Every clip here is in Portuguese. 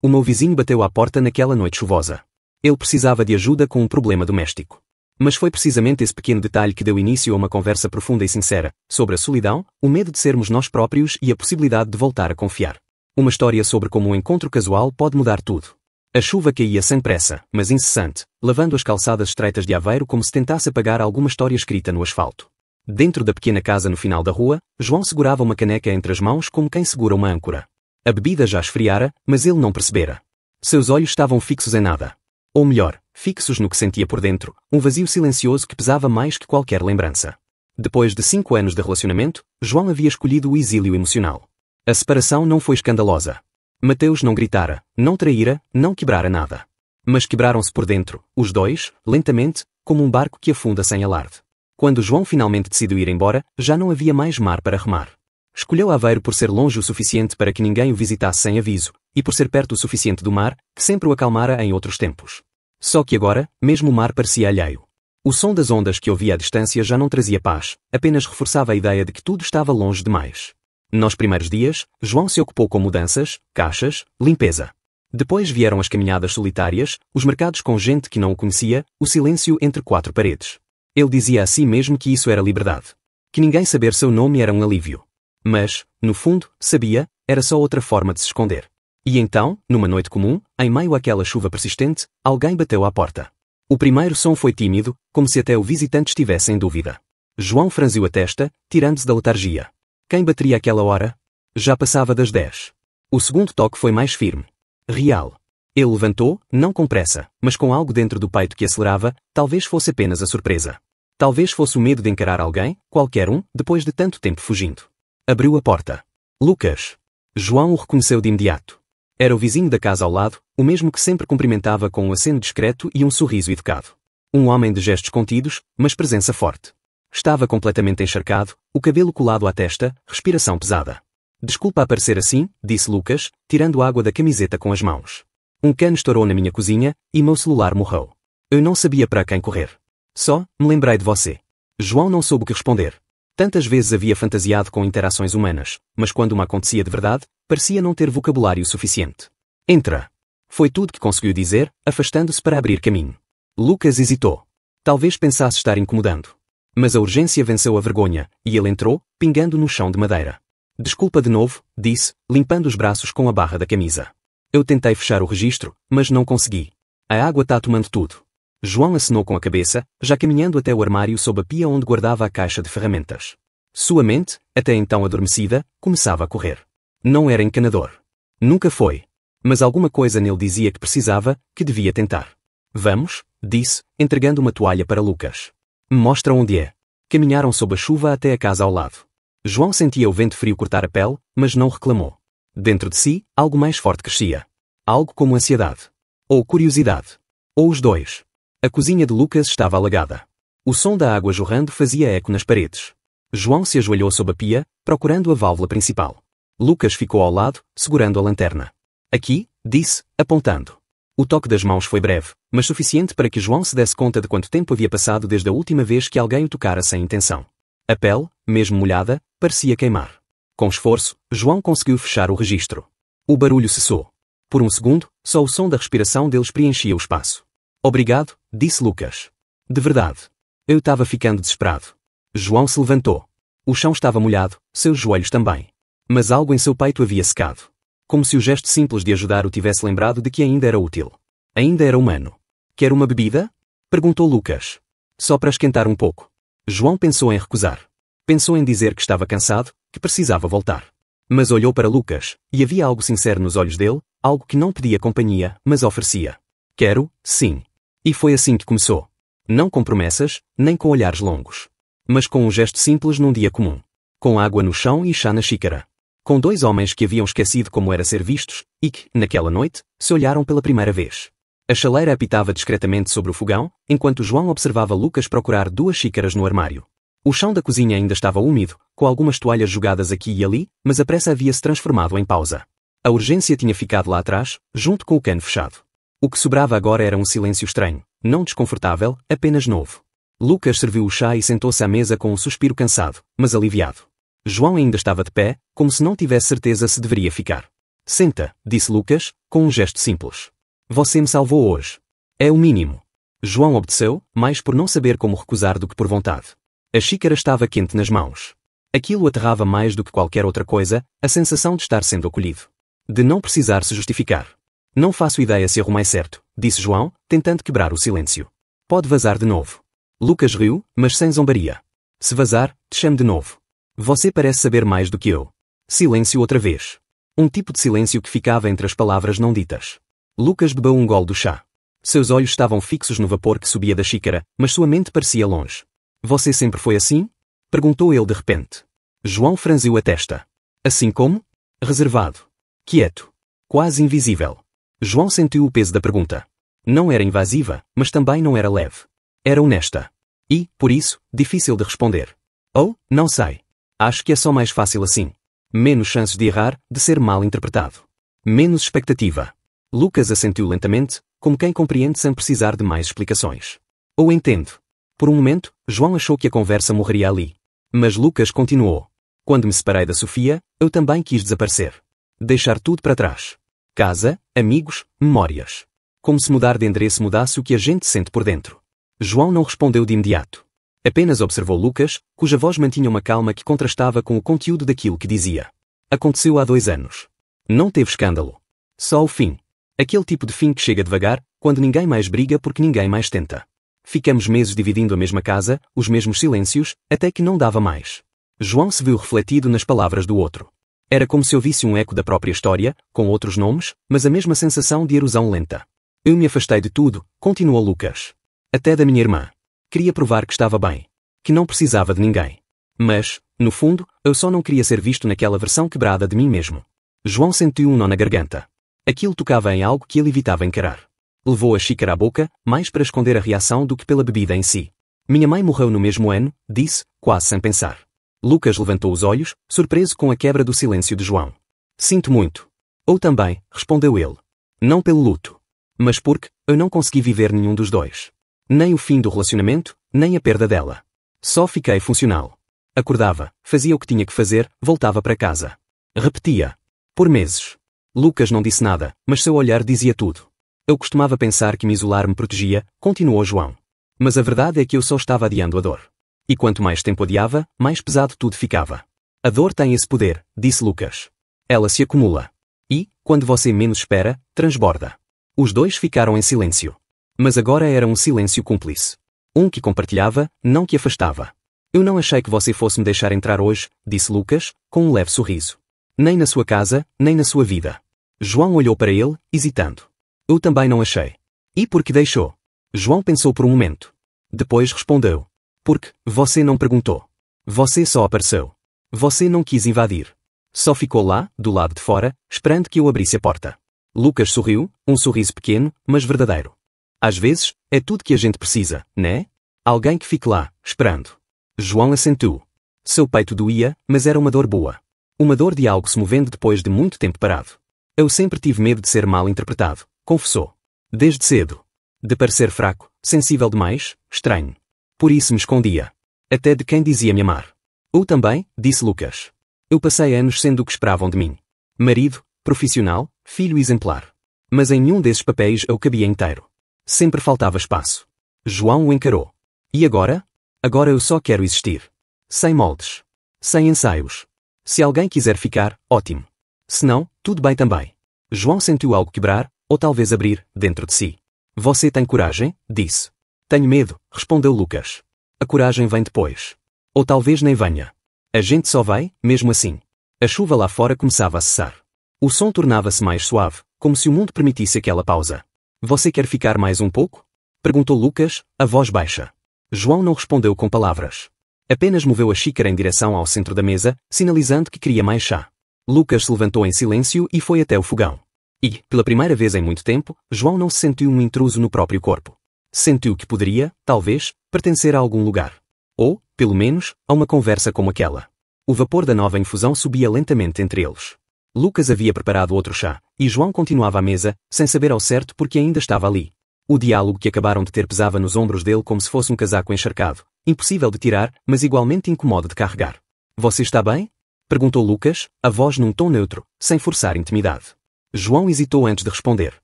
O meu vizinho bateu à porta naquela noite chuvosa. Ele precisava de ajuda com um problema doméstico. Mas foi precisamente esse pequeno detalhe que deu início a uma conversa profunda e sincera, sobre a solidão, o medo de sermos nós próprios e a possibilidade de voltar a confiar. Uma história sobre como um encontro casual pode mudar tudo. A chuva caía sem pressa, mas incessante, lavando as calçadas estreitas de Aveiro como se tentasse apagar alguma história escrita no asfalto. Dentro da pequena casa no final da rua, João segurava uma caneca entre as mãos como quem segura uma âncora. A bebida já esfriara, mas ele não percebera. Seus olhos estavam fixos em nada. Ou melhor, fixos no que sentia por dentro, um vazio silencioso que pesava mais que qualquer lembrança. Depois de 5 anos de relacionamento, João havia escolhido o exílio emocional. A separação não foi escandalosa. Mateus não gritara, não traíra, não quebrara nada. Mas quebraram-se por dentro, os dois, lentamente, como um barco que afunda sem alarde. Quando João finalmente decidiu ir embora, já não havia mais mar para remar. Escolheu Aveiro por ser longe o suficiente para que ninguém o visitasse sem aviso, e por ser perto o suficiente do mar, que sempre o acalmara em outros tempos. Só que agora, mesmo o mar parecia alheio. O som das ondas que ouvia à distância já não trazia paz, apenas reforçava a ideia de que tudo estava longe demais. Nos primeiros dias, João se ocupou com mudanças, caixas, limpeza. Depois vieram as caminhadas solitárias, os mercados com gente que não o conhecia, o silêncio entre 4 paredes. Ele dizia a si mesmo que isso era liberdade. Que ninguém saber seu nome era um alívio. Mas, no fundo, sabia, era só outra forma de se esconder. E então, numa noite comum, em meio àquela chuva persistente, alguém bateu à porta. O primeiro som foi tímido, como se até o visitante estivesse em dúvida. João franziu a testa, tirando-se da letargia. Quem bateria aquela hora? Já passava das 10. O segundo toque foi mais firme. Real. Ele levantou, não com pressa, mas com algo dentro do peito que acelerava, talvez fosse apenas a surpresa. Talvez fosse o medo de encarar alguém, qualquer um, depois de tanto tempo fugindo. Abriu a porta. Lucas. João o reconheceu de imediato. Era o vizinho da casa ao lado, o mesmo que sempre cumprimentava com um aceno discreto e um sorriso educado. Um homem de gestos contidos, mas presença forte. Estava completamente encharcado, o cabelo colado à testa, respiração pesada. Desculpa aparecer assim, disse Lucas, tirando água da camiseta com as mãos. Um cano estourou na minha cozinha, e meu celular morreu. Eu não sabia para quem correr. Só, me lembrei de você. João não soube o que responder. Tantas vezes havia fantasiado com interações humanas, mas quando uma acontecia de verdade, parecia não ter vocabulário suficiente. Entra. Foi tudo que conseguiu dizer, afastando-se para abrir caminho. Lucas hesitou. Talvez pensasse estar incomodando. Mas a urgência venceu a vergonha, e ele entrou, pingando no chão de madeira. Desculpa de novo, disse, limpando os braços com a barra da camisa. Eu tentei fechar o registro, mas não consegui. A água está tomando tudo. João acenou com a cabeça, já caminhando até o armário sob a pia onde guardava a caixa de ferramentas. Sua mente, até então adormecida, começava a correr. Não era encanador. Nunca foi. Mas alguma coisa nele dizia que precisava, que devia tentar. Vamos, disse, entregando uma toalha para Lucas. Mostra onde é. Caminharam sob a chuva até a casa ao lado. João sentia o vento frio cortar a pele, mas não reclamou. Dentro de si, algo mais forte crescia. Algo como ansiedade. Ou curiosidade. Ou os dois. A cozinha de Lucas estava alagada. O som da água jorrando fazia eco nas paredes. João se ajoelhou sob a pia, procurando a válvula principal. Lucas ficou ao lado, segurando a lanterna. Aqui, disse, apontando. O toque das mãos foi breve, mas suficiente para que João se desse conta de quanto tempo havia passado desde a última vez que alguém o tocara sem intenção. A pele, mesmo molhada, parecia queimar. Com esforço, João conseguiu fechar o registro. O barulho cessou. Por um segundo, só o som da respiração deles preenchia o espaço. Obrigado, disse Lucas. De verdade. Eu estava ficando desesperado. João se levantou. O chão estava molhado, seus joelhos também. Mas algo em seu peito havia secado. Como se o gesto simples de ajudar o tivesse lembrado de que ainda era útil. Ainda era humano. Quer uma bebida? Perguntou Lucas. Só para esquentar um pouco. João pensou em recusar. Pensou em dizer que estava cansado, que precisava voltar. Mas olhou para Lucas, e havia algo sincero nos olhos dele, algo que não pedia companhia, mas oferecia. Quero, sim. E foi assim que começou. Não com promessas, nem com olhares longos. Mas com um gesto simples num dia comum. Com água no chão e chá na xícara. Com 2 homens que haviam esquecido como era ser vistos, e que, naquela noite, se olharam pela primeira vez. A chaleira apitava discretamente sobre o fogão, enquanto João observava Lucas procurar 2 xícaras no armário. O chão da cozinha ainda estava úmido, com algumas toalhas jogadas aqui e ali, mas a pressa havia-se transformado em pausa. A urgência tinha ficado lá atrás, junto com o cano fechado. O que sobrava agora era um silêncio estranho, não desconfortável, apenas novo. Lucas serviu o chá e sentou-se à mesa com um suspiro cansado, mas aliviado. João ainda estava de pé, como se não tivesse certeza se deveria ficar. Senta, disse Lucas, com um gesto simples. Você me salvou hoje. É o mínimo. João obedeceu, mais por não saber como recusar do que por vontade. A xícara estava quente nas mãos. Aquilo aterrava mais do que qualquer outra coisa, a sensação de estar sendo acolhido. De não precisar se justificar. Não faço ideia se arrumei certo, disse João, tentando quebrar o silêncio. Pode vazar de novo. Lucas riu, mas sem zombaria. Se vazar, te chamo de novo. Você parece saber mais do que eu. Silêncio outra vez. Um tipo de silêncio que ficava entre as palavras não ditas. Lucas bebeu um gole do chá. Seus olhos estavam fixos no vapor que subia da xícara, mas sua mente parecia longe. Você sempre foi assim? Perguntou ele de repente. João franziu a testa. Assim como? Reservado. Quieto. Quase invisível. João sentiu o peso da pergunta. Não era invasiva, mas também não era leve. Era honesta. E, por isso, difícil de responder. Oh, não sei. Acho que é só mais fácil assim. Menos chances de errar, de ser mal interpretado. Menos expectativa. Lucas assentiu lentamente, como quem compreende sem precisar de mais explicações. Ou entendo. Por um momento, João achou que a conversa morreria ali. Mas Lucas continuou. Quando me separei da Sofia, eu também quis desaparecer. Deixar tudo para trás. Casa, amigos, memórias. Como se mudar de endereço mudasse o que a gente sente por dentro. João não respondeu de imediato. Apenas observou Lucas, cuja voz mantinha uma calma que contrastava com o conteúdo daquilo que dizia. Aconteceu há 2 anos. Não teve escândalo. Só o fim. Aquele tipo de fim que chega devagar, quando ninguém mais briga porque ninguém mais tenta. Ficamos meses dividindo a mesma casa, os mesmos silêncios, até que não dava mais. João se viu refletido nas palavras do outro. Era como se ouvisse um eco da própria história, com outros nomes, mas a mesma sensação de erosão lenta. Eu me afastei de tudo, continuou Lucas. Até da minha irmã. Queria provar que estava bem. Que não precisava de ninguém. Mas, no fundo, eu só não queria ser visto naquela versão quebrada de mim mesmo. João sentiu um nó na garganta. Aquilo tocava em algo que ele evitava encarar. Levou a xícara à boca, mais para esconder a reação do que pela bebida em si. Minha mãe morreu no mesmo ano, disse, quase sem pensar. Lucas levantou os olhos, surpreso com a quebra do silêncio de João. Sinto muito. Ou também, respondeu ele. Não pelo luto. Mas porque eu não consegui viver nenhum dos dois. Nem o fim do relacionamento, nem a perda dela. Só fiquei funcional. Acordava, fazia o que tinha que fazer, voltava para casa. Repetia. Por meses. Lucas não disse nada, mas seu olhar dizia tudo. Eu costumava pensar que me isolar me protegia, continuou João. Mas a verdade é que eu só estava adiando a dor. E quanto mais tempo adiava, mais pesado tudo ficava. A dor tem esse poder, disse Lucas. Ela se acumula. E, quando você menos espera, transborda. Os dois ficaram em silêncio. Mas agora era um silêncio cúmplice. Um que compartilhava, não que afastava. Eu não achei que você fosse me deixar entrar hoje, disse Lucas, com um leve sorriso. Nem na sua casa, nem na sua vida. João olhou para ele, hesitando. Eu também não achei. E por que deixou? João pensou por um momento. Depois respondeu. Porque, você não perguntou. Você só apareceu. Você não quis invadir. Só ficou lá, do lado de fora, esperando que eu abrisse a porta. Lucas sorriu, um sorriso pequeno, mas verdadeiro. Às vezes, é tudo que a gente precisa, né? Alguém que fique lá, esperando. João assentiu. Seu peito doía, mas era uma dor boa. Uma dor de algo se movendo depois de muito tempo parado. Eu sempre tive medo de ser mal interpretado, confessou. Desde cedo. De parecer fraco, sensível demais, estranho. Por isso me escondia. Até de quem dizia me amar. Eu também, disse Lucas. Eu passei anos sendo o que esperavam de mim. Marido, profissional, filho exemplar. Mas em nenhum desses papéis eu cabia inteiro. Sempre faltava espaço. João o encarou. E agora? Agora eu só quero existir. Sem moldes. Sem ensaios. Se alguém quiser ficar, ótimo. Se não, tudo bem também. João sentiu algo quebrar, ou talvez abrir, dentro de si. Você tem coragem? Disse. Tenho medo, respondeu Lucas. A coragem vem depois. Ou talvez nem venha. A gente só vai, mesmo assim. A chuva lá fora começava a cessar. O som tornava-se mais suave, como se o mundo permitisse aquela pausa. Você quer ficar mais um pouco? Perguntou Lucas, a voz baixa. João não respondeu com palavras. Apenas moveu a xícara em direção ao centro da mesa, sinalizando que queria mais chá. Lucas se levantou em silêncio e foi até o fogão. E, pela primeira vez em muito tempo, João não se sentiu um intruso no próprio corpo. Sentiu que poderia, talvez, pertencer a algum lugar. Ou, pelo menos, a uma conversa como aquela. O vapor da nova infusão subia lentamente entre eles. Lucas havia preparado outro chá, e João continuava à mesa, sem saber ao certo porque ainda estava ali. O diálogo que acabaram de ter pesava nos ombros dele como se fosse um casaco encharcado, impossível de tirar, mas igualmente incômodo de carregar. Você está bem? Perguntou Lucas, a voz num tom neutro, sem forçar intimidade. João hesitou antes de responder.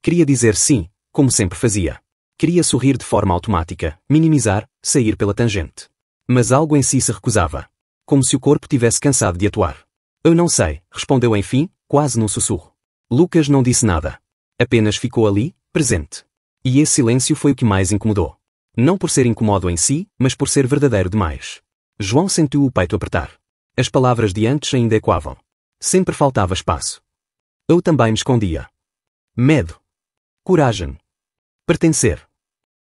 Queria dizer sim, como sempre fazia. Queria sorrir de forma automática, minimizar, sair pela tangente. Mas algo em si se recusava. Como se o corpo tivesse cansado de atuar. Eu não sei, respondeu enfim, quase num sussurro. Lucas não disse nada. Apenas ficou ali, presente. E esse silêncio foi o que mais incomodou. Não por ser incômodo em si, mas por ser verdadeiro demais. João sentiu o peito apertar. As palavras de antes ainda ecoavam. Sempre faltava espaço. Eu também me escondia. Medo. Coragem. Pertencer.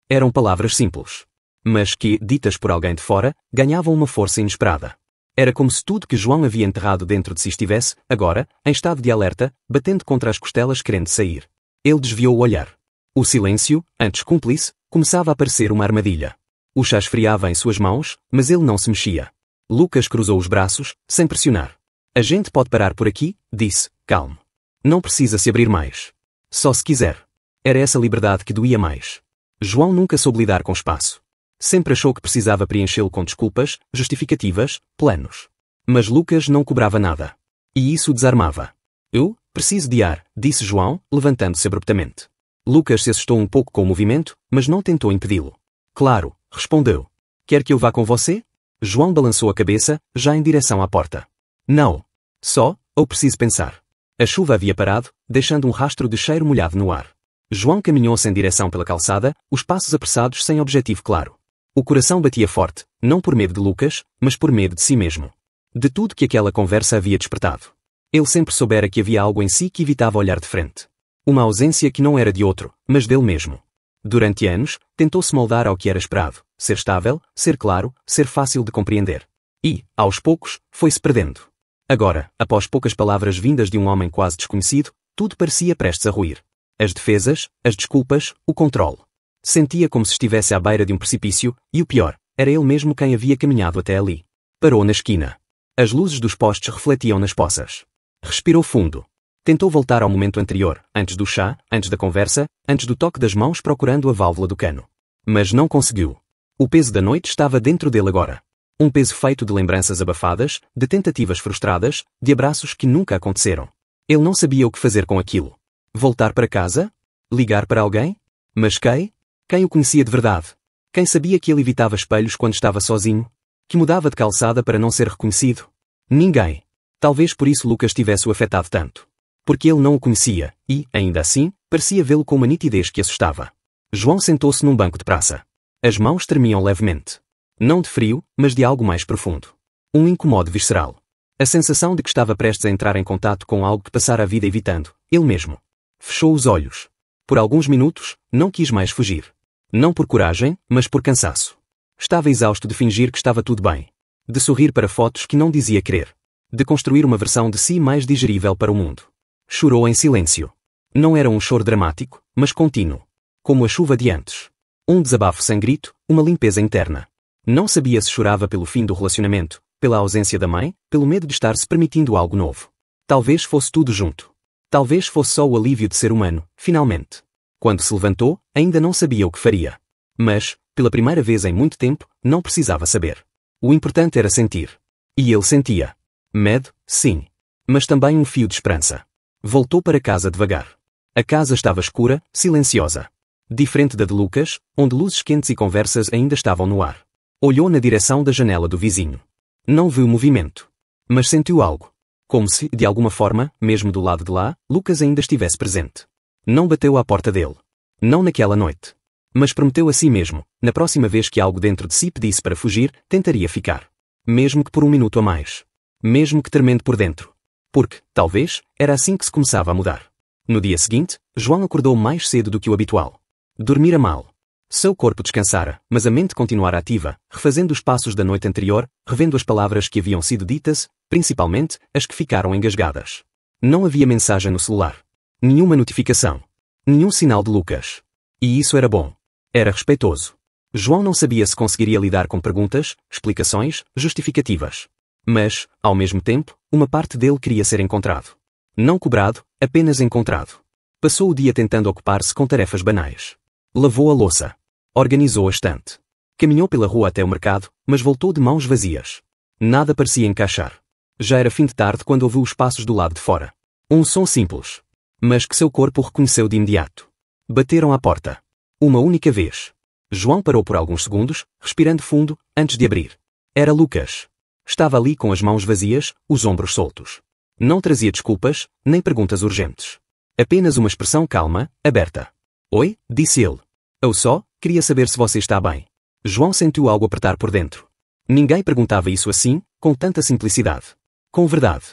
Eram palavras simples. Mas que, ditas por alguém de fora, ganhavam uma força inesperada. Era como se tudo que João havia enterrado dentro de si estivesse, agora, em estado de alerta, batendo contra as costelas querendo sair. Ele desviou o olhar. O silêncio, antes cúmplice, começava a parecer uma armadilha. O chá esfriava em suas mãos, mas ele não se mexia. Lucas cruzou os braços, sem pressionar. A gente pode parar por aqui, disse, calmo. Não precisa se abrir mais. Só se quiser. Era essa liberdade que doía mais. João nunca soube lidar com espaço. Sempre achou que precisava preenchê-lo com desculpas, justificativas, planos. Mas Lucas não cobrava nada. E isso o desarmava. Eu preciso de ar, disse João, levantando-se abruptamente. Lucas se assustou um pouco com o movimento, mas não tentou impedi-lo. Claro, respondeu. Quer que eu vá com você? João balançou a cabeça, já em direção à porta. Não. Só, ou preciso pensar. A chuva havia parado, deixando um rastro de cheiro molhado no ar. João caminhou-se em direção pela calçada, os passos apressados sem objetivo claro. O coração batia forte, não por medo de Lucas, mas por medo de si mesmo. De tudo que aquela conversa havia despertado. Ele sempre soubera que havia algo em si que evitava olhar de frente. Uma ausência que não era de outro, mas dele mesmo. Durante anos, tentou-se moldar ao que era esperado, ser estável, ser claro, ser fácil de compreender. E, aos poucos, foi-se perdendo. Agora, após poucas palavras vindas de um homem quase desconhecido, tudo parecia prestes a ruir. As defesas, as desculpas, o controle. Sentia como se estivesse à beira de um precipício, e o pior, era ele mesmo quem havia caminhado até ali. Parou na esquina. As luzes dos postes refletiam nas poças. Respirou fundo. Tentou voltar ao momento anterior, antes do chá, antes da conversa, antes do toque das mãos procurando a válvula do cano. Mas não conseguiu. O peso da noite estava dentro dele agora. Um peso feito de lembranças abafadas, de tentativas frustradas, de abraços que nunca aconteceram. Ele não sabia o que fazer com aquilo. Voltar para casa? Ligar para alguém? Mas quem? Quem o conhecia de verdade? Quem sabia que ele evitava espelhos quando estava sozinho? Que mudava de calçada para não ser reconhecido? Ninguém. Talvez por isso Lucas tivesse o afetado tanto. Porque ele não o conhecia, e, ainda assim, parecia vê-lo com uma nitidez que assustava. João sentou-se num banco de praça. As mãos tremiam levemente. Não de frio, mas de algo mais profundo. Um incomodo visceral. A sensação de que estava prestes a entrar em contato com algo que passara a vida evitando, ele mesmo. Fechou os olhos. Por alguns minutos, não quis mais fugir. Não por coragem, mas por cansaço. Estava exausto de fingir que estava tudo bem. De sorrir para fotos que não dizia querer. De construir uma versão de si mais digerível para o mundo. Chorou em silêncio. Não era um choro dramático, mas contínuo. Como a chuva de antes. Um desabafo sem grito, uma limpeza interna. Não sabia se chorava pelo fim do relacionamento, pela ausência da mãe, pelo medo de estar se permitindo algo novo. Talvez fosse tudo junto. Talvez fosse só o alívio de ser humano, finalmente. Quando se levantou, ainda não sabia o que faria. Mas, pela primeira vez em muito tempo, não precisava saber. O importante era sentir. E ele sentia. Medo, sim. Mas também um fio de esperança. Voltou para casa devagar. A casa estava escura, silenciosa. Diferente da de Lucas, onde luzes quentes e conversas ainda estavam no ar. Olhou na direção da janela do vizinho. Não viu movimento. Mas sentiu algo. Como se, de alguma forma, mesmo do lado de lá, Lucas ainda estivesse presente. Não bateu à porta dele. Não naquela noite. Mas prometeu a si mesmo, na próxima vez que algo dentro de si pedisse para fugir, tentaria ficar. Mesmo que por um minuto a mais. Mesmo que tremendo por dentro. Porque, talvez, era assim que se começava a mudar. No dia seguinte, João acordou mais cedo do que o habitual. Dormira mal. Seu corpo descansara, mas a mente continuara ativa, refazendo os passos da noite anterior, revendo as palavras que haviam sido ditas, principalmente, as que ficaram engasgadas. Não havia mensagem no celular. Nenhuma notificação. Nenhum sinal de Lucas. E isso era bom. Era respeitoso. João não sabia se conseguiria lidar com perguntas, explicações, justificativas. Mas, ao mesmo tempo, uma parte dele queria ser encontrado. Não cobrado, apenas encontrado. Passou o dia tentando ocupar-se com tarefas banais. Lavou a louça. Organizou a estante. Caminhou pela rua até o mercado, mas voltou de mãos vazias. Nada parecia encaixar. Já era fim de tarde quando ouviu os passos do lado de fora. Um som simples. mas que seu corpo reconheceu de imediato. Bateram à porta. Uma única vez. João parou por alguns segundos, respirando fundo, antes de abrir. Era Lucas. Estava ali com as mãos vazias, os ombros soltos. Não trazia desculpas, nem perguntas urgentes. Apenas uma expressão calma, aberta. Oi, disse ele. Eu só queria saber se você está bem. João sentiu algo apertar por dentro. Ninguém perguntava isso assim, com tanta simplicidade. Com verdade.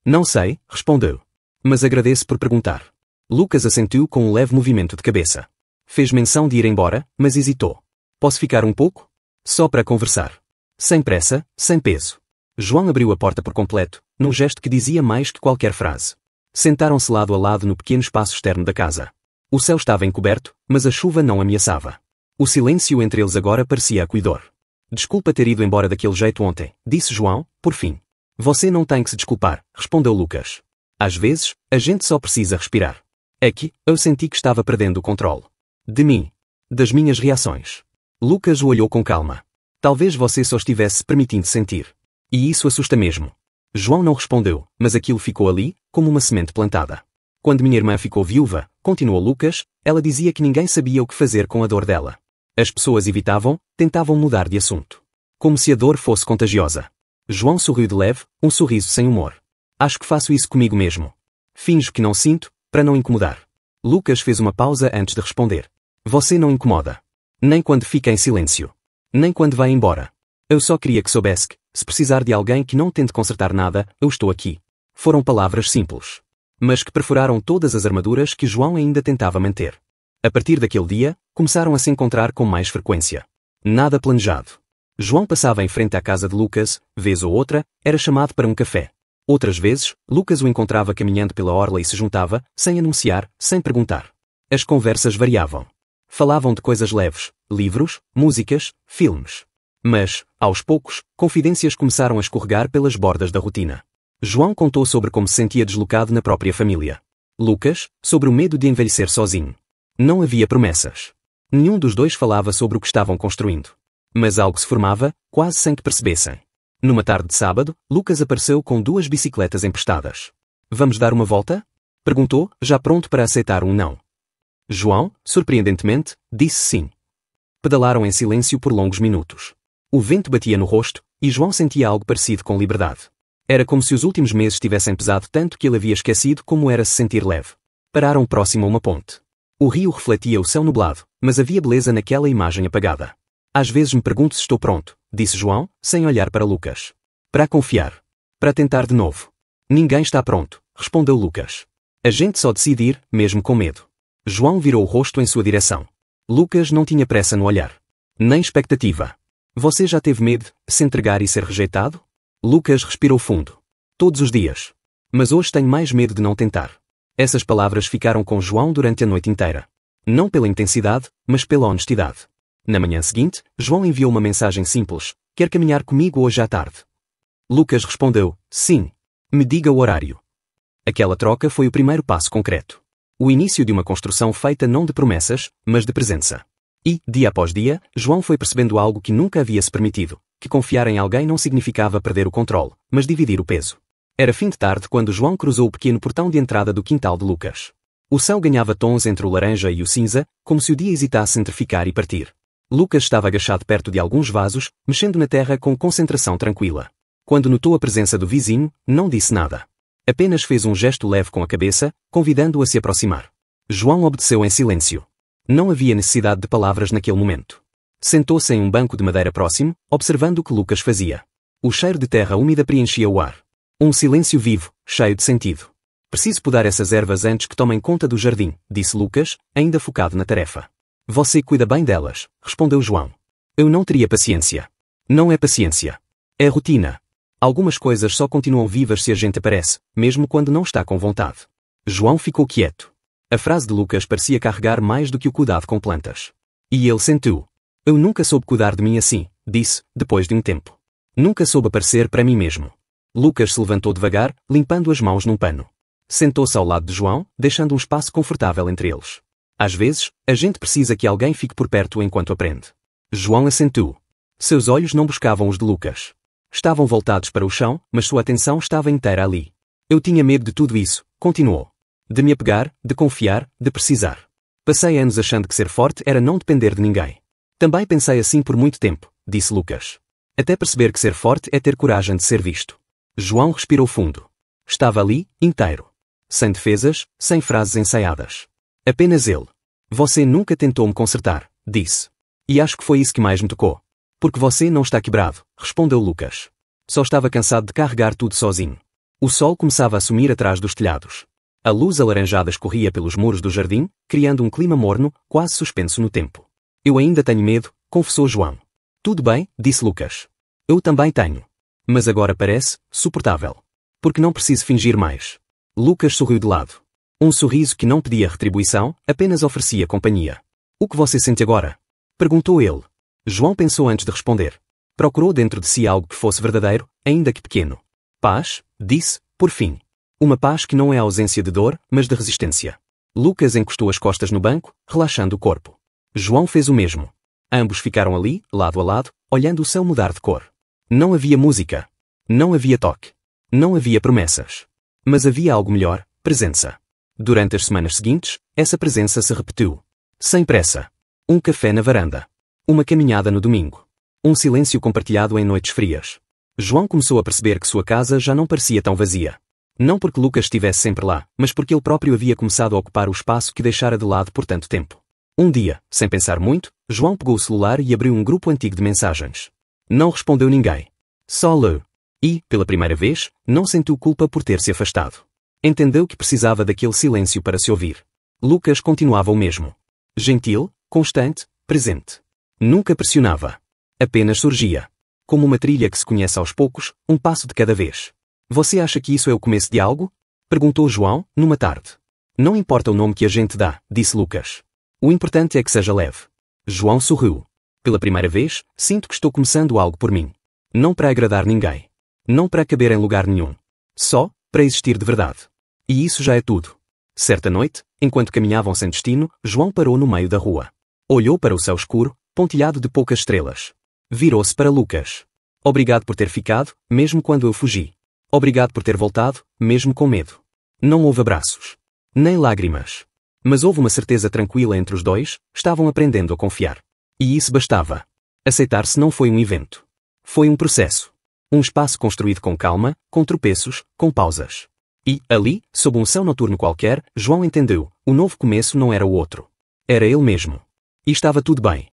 Não sei, respondeu. Mas agradeço por perguntar. Lucas assentiu com um leve movimento de cabeça. Fez menção de ir embora, mas hesitou. Posso ficar um pouco? Só para conversar. Sem pressa, sem peso. João abriu a porta por completo, num gesto que dizia mais que qualquer frase. Sentaram-se lado a lado no pequeno espaço externo da casa. O céu estava encoberto, mas a chuva não ameaçava. O silêncio entre eles agora parecia acolhedor. Desculpa ter ido embora daquele jeito ontem, disse João, por fim. Você não tem que se desculpar, respondeu Lucas. Às vezes, a gente só precisa respirar. É que, eu senti que estava perdendo o controle. De mim. Das minhas reações. Lucas o olhou com calma. Talvez você só estivesse permitindo sentir. E isso assusta mesmo. João não respondeu, mas aquilo ficou ali, como uma semente plantada. Quando minha irmã ficou viúva, continuou Lucas, ela dizia que ninguém sabia o que fazer com a dor dela. As pessoas evitavam, tentavam mudar de assunto. Como se a dor fosse contagiosa. João sorriu de leve, um sorriso sem humor. Acho que faço isso comigo mesmo. Finjo que não sinto, para não incomodar. Lucas fez uma pausa antes de responder. Você não incomoda. Nem quando fica em silêncio. Nem quando vai embora. Eu só queria que soubesse que, se precisar de alguém que não tente consertar nada, eu estou aqui. Foram palavras simples. Mas que perfuraram todas as armaduras que João ainda tentava manter. A partir daquele dia, começaram a se encontrar com mais frequência. Nada planejado. João passava em frente à casa de Lucas, vez ou outra, era chamado para um café. Outras vezes, Lucas o encontrava caminhando pela orla e se juntava, sem anunciar, sem perguntar. As conversas variavam. Falavam de coisas leves, livros, músicas, filmes. Mas, aos poucos, confidências começaram a escorregar pelas bordas da rotina. João contou sobre como se sentia deslocado na própria família. Lucas, sobre o medo de envelhecer sozinho. Não havia promessas. Nenhum dos dois falava sobre o que estavam construindo. Mas algo se formava, quase sem que percebessem. Numa tarde de sábado, Lucas apareceu com 2 bicicletas emprestadas. Vamos dar uma volta? Perguntou, já pronto para aceitar um não. João, surpreendentemente, disse sim. Pedalaram em silêncio por longos minutos. O vento batia no rosto, e João sentia algo parecido com liberdade. Era como se os últimos meses tivessem pesado tanto que ele havia esquecido como era se sentir leve. Pararam próximo a uma ponte. O rio refletia o céu nublado, mas havia beleza naquela imagem apagada. Às vezes me pergunto se estou pronto, disse João, sem olhar para Lucas. Para confiar. Para tentar de novo. Ninguém está pronto, respondeu Lucas. A gente só decide ir, mesmo com medo. João virou o rosto em sua direção. Lucas não tinha pressa no olhar. Nem expectativa. Você já teve medo de se entregar e ser rejeitado? Lucas respirou fundo. Todos os dias. Mas hoje tenho mais medo de não tentar. Essas palavras ficaram com João durante a noite inteira. Não pela intensidade, mas pela honestidade. Na manhã seguinte, João enviou uma mensagem simples. Quer caminhar comigo hoje à tarde? Lucas respondeu, sim. Me diga o horário. Aquela troca foi o primeiro passo concreto. O início de uma construção feita não de promessas, mas de presença. E, dia após dia, João foi percebendo algo que nunca havia se permitido, que confiar em alguém não significava perder o controle, mas dividir o peso. Era fim de tarde quando João cruzou o pequeno portão de entrada do quintal de Lucas. O céu ganhava tons entre o laranja e o cinza, como se o dia hesitasse entre ficar e partir. Lucas estava agachado perto de alguns vasos, mexendo na terra com concentração tranquila. Quando notou a presença do vizinho, não disse nada. Apenas fez um gesto leve com a cabeça, convidando-o a se aproximar. João obedeceu em silêncio. Não havia necessidade de palavras naquele momento. Sentou-se em um banco de madeira próximo, observando o que Lucas fazia. O cheiro de terra úmida preenchia o ar. Um silêncio vivo, cheio de sentido. Preciso podar essas ervas antes que tomem conta do jardim, disse Lucas, ainda focado na tarefa. Você cuida bem delas, respondeu João. Eu não teria paciência. Não é paciência. É rotina. Algumas coisas só continuam vivas se a gente aparece, mesmo quando não está com vontade. João ficou quieto. A frase de Lucas parecia carregar mais do que o cuidado com plantas. E ele sentiu. Eu nunca soube cuidar de mim assim, disse, depois de um tempo. Nunca soube aparecer para mim mesmo. Lucas se levantou devagar, limpando as mãos num pano. Sentou-se ao lado de João, deixando um espaço confortável entre eles. Às vezes, a gente precisa que alguém fique por perto enquanto aprende. João assentiu. Seus olhos não buscavam os de Lucas. Estavam voltados para o chão, mas sua atenção estava inteira ali. Eu tinha medo de tudo isso, continuou. De me apegar, de confiar, de precisar. Passei anos achando que ser forte era não depender de ninguém. Também pensei assim por muito tempo, disse Lucas. Até perceber que ser forte é ter coragem de ser visto. João respirou fundo. Estava ali, inteiro. Sem defesas, sem frases ensaiadas. Apenas ele. Você nunca tentou me consertar, disse. E acho que foi isso que mais me tocou. Porque você não está quebrado, respondeu Lucas. Só estava cansado de carregar tudo sozinho. O sol começava a sumir atrás dos telhados. A luz alaranjada escorria pelos muros do jardim, criando um clima morno, quase suspenso no tempo. Eu ainda tenho medo, confessou João. Tudo bem, disse Lucas. Eu também tenho. Mas agora parece suportável. Porque não preciso fingir mais. Lucas sorriu de lado. Um sorriso que não pedia retribuição, apenas oferecia companhia. O que você sente agora? Perguntou ele. João pensou antes de responder. Procurou dentro de si algo que fosse verdadeiro, ainda que pequeno. Paz, disse, por fim. Uma paz que não é a ausência de dor, mas de resistência. Lucas encostou as costas no banco, relaxando o corpo. João fez o mesmo. Ambos ficaram ali, lado a lado, olhando o céu mudar de cor. Não havia música. Não havia toque. Não havia promessas. Mas havia algo melhor, presença. Durante as semanas seguintes, essa presença se repetiu. Sem pressa. Um café na varanda. Uma caminhada no domingo. Um silêncio compartilhado em noites frias. João começou a perceber que sua casa já não parecia tão vazia. Não porque Lucas estivesse sempre lá, mas porque ele próprio havia começado a ocupar o espaço que deixara de lado por tanto tempo. Um dia, sem pensar muito, João pegou o celular e abriu um grupo antigo de mensagens. Não respondeu ninguém. Só leu. E, pela primeira vez, não sentiu culpa por ter se afastado. Entendeu que precisava daquele silêncio para se ouvir. Lucas continuava o mesmo. Gentil, constante, presente. Nunca pressionava. Apenas surgia. Como uma trilha que se conhece aos poucos, um passo de cada vez. Você acha que isso é o começo de algo? Perguntou João, numa tarde. Não importa o nome que a gente dá, disse Lucas. O importante é que seja leve. João sorriu. Pela primeira vez, sinto que estou começando algo por mim. Não para agradar ninguém. Não para caber em lugar nenhum. Só, para existir de verdade. E isso já é tudo. Certa noite, enquanto caminhavam sem destino, João parou no meio da rua. Olhou para o céu escuro, pontilhado de poucas estrelas. Virou-se para Lucas. Obrigado por ter ficado, mesmo quando eu fugi. Obrigado por ter voltado, mesmo com medo. Não houve abraços. Nem lágrimas. Mas houve uma certeza tranquila entre os dois, estavam aprendendo a confiar. E isso bastava. Aceitar-se não foi um evento. Foi um processo. Um espaço construído com calma, com tropeços, com pausas. E, ali, sob um céu noturno qualquer, João entendeu, o novo começo não era o outro. Era ele mesmo. E estava tudo bem.